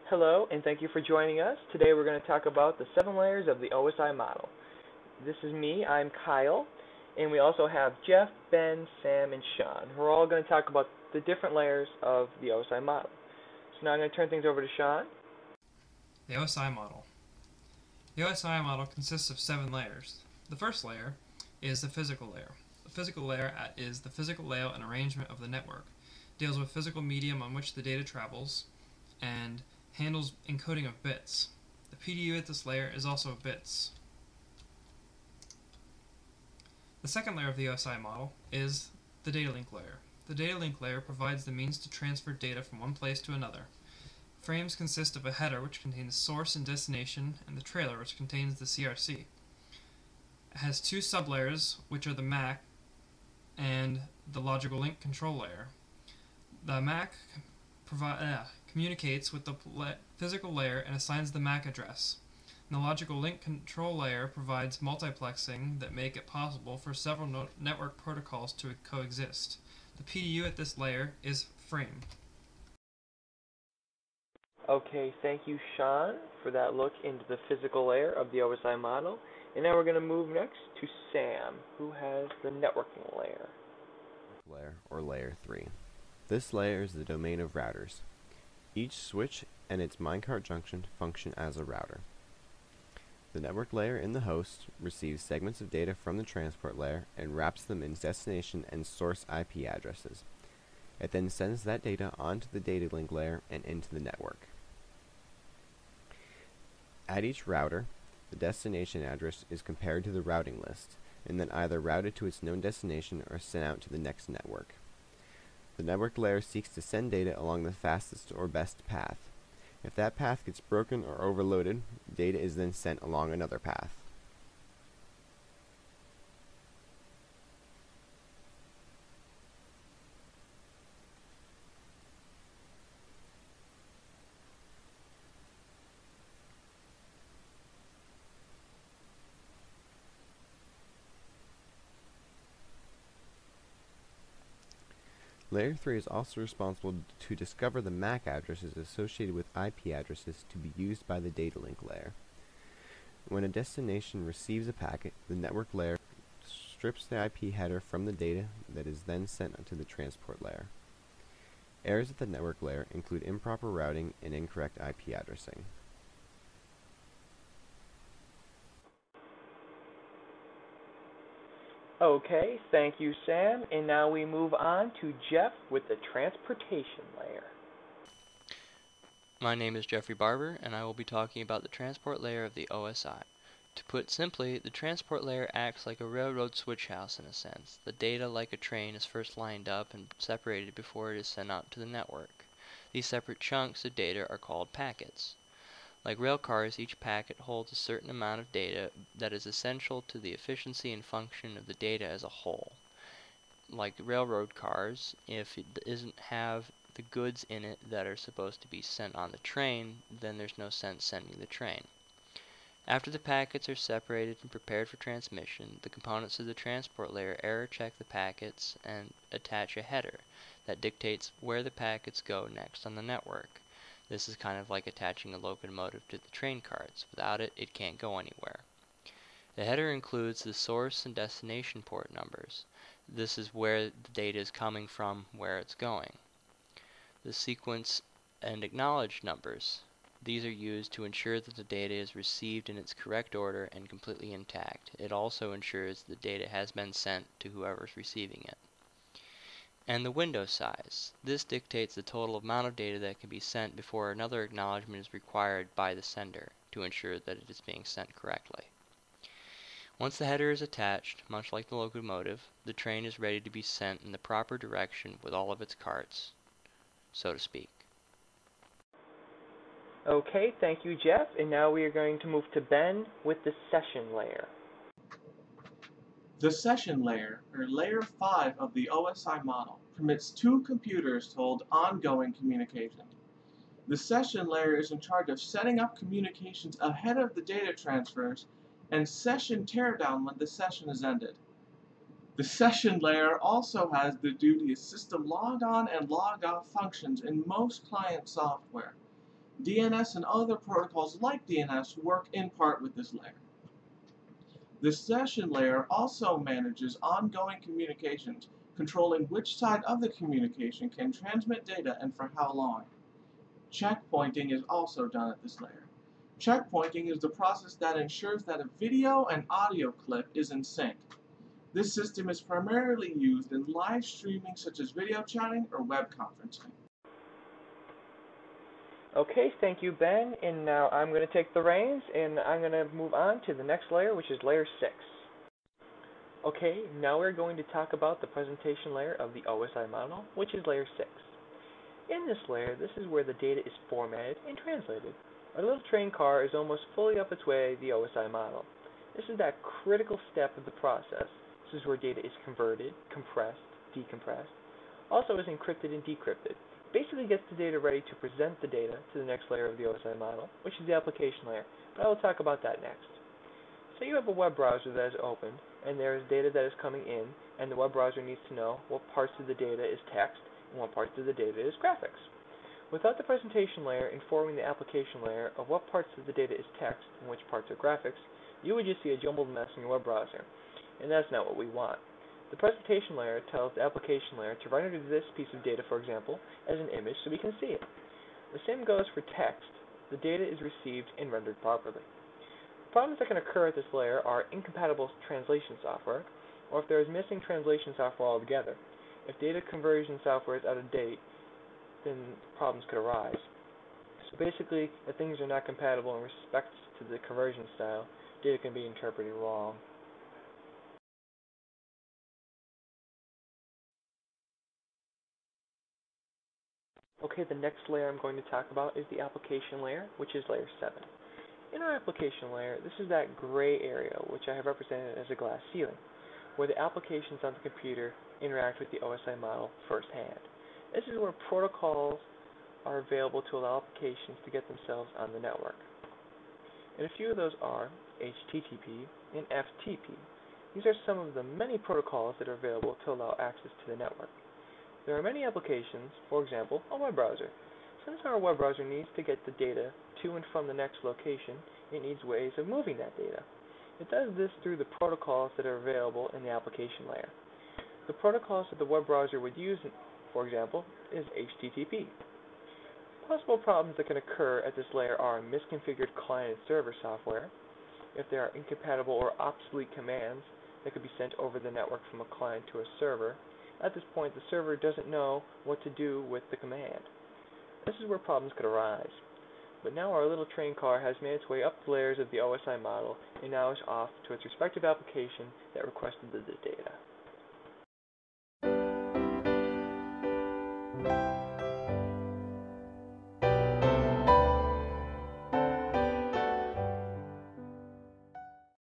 Hello, and thank you for joining us. Today we're going to talk about the 7 layers of the OSI model. This is me, I'm Kyle, and we also have Jeff, Ben, Sam, and Sean. We're all going to talk about the different layers of the OSI model. So now I'm going to turn things over to Sean. The OSI model. The OSI model consists of 7 layers. The first layer is the physical layer. The physical layer is the physical layout and arrangement of the network. It deals with physical medium on which the data travels and handles encoding of bits. The PDU at this layer is also bits. The second layer of the OSI model is the data link layer. The data link layer provides the means to transfer data from one place to another. Frames consist of a header, which contains source and destination, and the trailer, which contains the CRC. It has 2 sublayers, which are the MAC and the logical link control layer. The MAC communicates with the physical layer and assigns the MAC address. And the logical link control layer provides multiplexing that make it possible for several network protocols to coexist. The PDU at this layer is frame. Okay, thank you, Sean, for that look into the physical layer of the OSI model. And now we're going to move next to Sam, who has the networking layer. Layer, or Layer 3. This layer is the domain of routers. Each switch and its minecart junction function as a router. The network layer in the host receives segments of data from the transport layer and wraps them in destination and source IP addresses. It then sends that data onto the data link layer and into the network. At each router, the destination address is compared to the routing list, and then either routed to its known destination or sent out to the next network. The network layer seeks to send data along the fastest or best path. If that path gets broken or overloaded, data is then sent along another path. Layer 3 is also responsible to discover the MAC addresses associated with IP addresses to be used by the data link layer. When a destination receives a packet, the network layer strips the IP header from the data that is then sent to the transport layer. Errors at the network layer include improper routing and incorrect IP addressing. Okay, thank you, Sam. And now we move on to Jeff with the transportation layer. My name is Jeffrey Barber, and I will be talking about the transport layer of the OSI. To put simply, the transport layer acts like a railroad switch house in a sense. The data, like a train, is first lined up and separated before it is sent out to the network. These separate chunks of data are called packets. Like rail cars, each packet holds a certain amount of data that is essential to the efficiency and function of the data as a whole. Like railroad cars, if it doesn't have the goods in it that are supposed to be sent on the train, then there's no sense sending the train. After the packets are separated and prepared for transmission, the components of the transport layer error check the packets and attach a header that dictates where the packets go next on the network. This is kind of like attaching a locomotive to the train cards. Without it, it can't go anywhere. The header includes the source and destination port numbers. This is where the data is coming from, where it's going. The sequence and acknowledge numbers. These are used to ensure that the data is received in its correct order and completely intact. It also ensures the data has been sent to whoever is receiving it. And the window size. This dictates the total amount of data that can be sent before another acknowledgement is required by the sender to ensure that it is being sent correctly. Once the header is attached, much like the locomotive, the train is ready to be sent in the proper direction with all of its carts, so to speak. Okay, thank you, Jeff. And now we are going to move to Ben with the session layer. The session layer, or Layer 5 of the OSI model, permits 2 computers to hold ongoing communication. The session layer is in charge of setting up communications ahead of the data transfers and session teardown when the session is ended. The session layer also has the duty of system log on and log off functions in most client software. DNS and other protocols like DNS work in part with this layer. The session layer also manages ongoing communications, controlling which side of the communication can transmit data and for how long. Checkpointing is also done at this layer. Checkpointing is the process that ensures that a video and audio clip is in sync. This system is primarily used in live streaming such as video chatting or web conferencing. Okay, thank you, Ben. And now I'm going to take the reins, and I'm going to move on to the next layer, which is layer 6. Okay, now we're going to talk about the presentation layer of the OSI model, which is layer 6. In this layer, this is where the data is formatted and translated. Our little train car is almost fully up its way, the OSI model. This is that critical step of the process. This is where data is converted, compressed, decompressed, also is encrypted and decrypted. Basically gets the data ready to present the data to the next layer of the OSI model, which is the application layer, but I will talk about that next. Say you have a web browser that is opened, and there is data that is coming in, and the web browser needs to know what parts of the data is text and what parts of the data is graphics. Without the presentation layer informing the application layer of what parts of the data is text and which parts are graphics, you would just see a jumbled mess in your web browser, and that's not what we want. The presentation layer tells the application layer to render this piece of data, for example, as an image so we can see it. The same goes for text. The data is received and rendered properly. Problems that can occur at this layer are incompatible translation software, or if there is missing translation software altogether. If data conversion software is out of date, then problems could arise. So basically, if things are not compatible in respect to the conversion style, data can be interpreted wrong. Okay, the next layer I'm going to talk about is the application layer, which is layer 7. In our application layer, this is that gray area, which I have represented as a glass ceiling, where the applications on the computer interact with the OSI model firsthand. This is where protocols are available to allow applications to get themselves on the network. And a few of those are HTTP and FTP. These are some of the many protocols that are available to allow access to the network. There are many applications, for example, a web browser. Since our web browser needs to get the data to and from the next location, it needs ways of moving that data. It does this through the protocols that are available in the application layer. The protocols that the web browser would use, for example, is HTTP. Possible problems that can occur at this layer are misconfigured client and server software, if there are incompatible or obsolete commands that could be sent over the network from a client to a server. At this point, the server doesn't know what to do with the command. This is where problems could arise. But now our little train car has made its way up the layers of the OSI model and now is off to its respective application that requested the data.